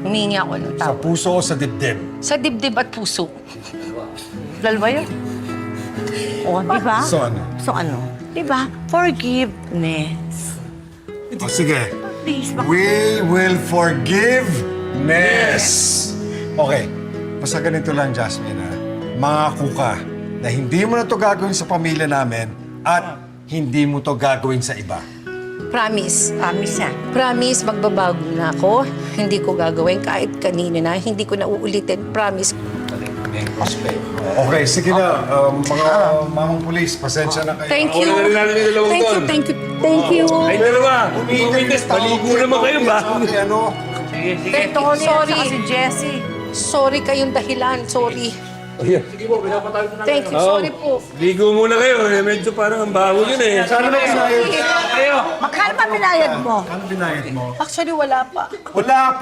Humingi ako ng Sa tawad. puso o sa dibdib? Sa dibdib at puso. Dalawa yun. O, di ba? So ano? So ano? Di ba? Forgiveness. O sige. Please, We will forgiveness. Okay. Basta ganito lang, Jasmine, ha? Mangako ka na hindi mo na to gagawin sa pamilya namin at hindi mo to gagawin sa iba. Promise. Promise yan. Promise, magbabago na ako. Hindi ko gagawin kahit kanina na. Hindi ko na uulitin. Promise. Okay, sige na. Mga mamang pulis, pasensya na kayo. Thank you. Wala na natin yung dalawang Thank you, doon. thank you. Thank you. Ay, dalawa. Umiinis, maligo naman kayo ba? Ano? Thank you. Sorry. Si Jessie. Sorry kayong dahilan. Sorry. Ayan. Thank you. Sorry po. Ligo muna kayo. Medyo parang ang baho yun eh. Sana na pinayad? Magkano pa binayad mo? Ano binayad mo? Actually, wala pa. Wala pa.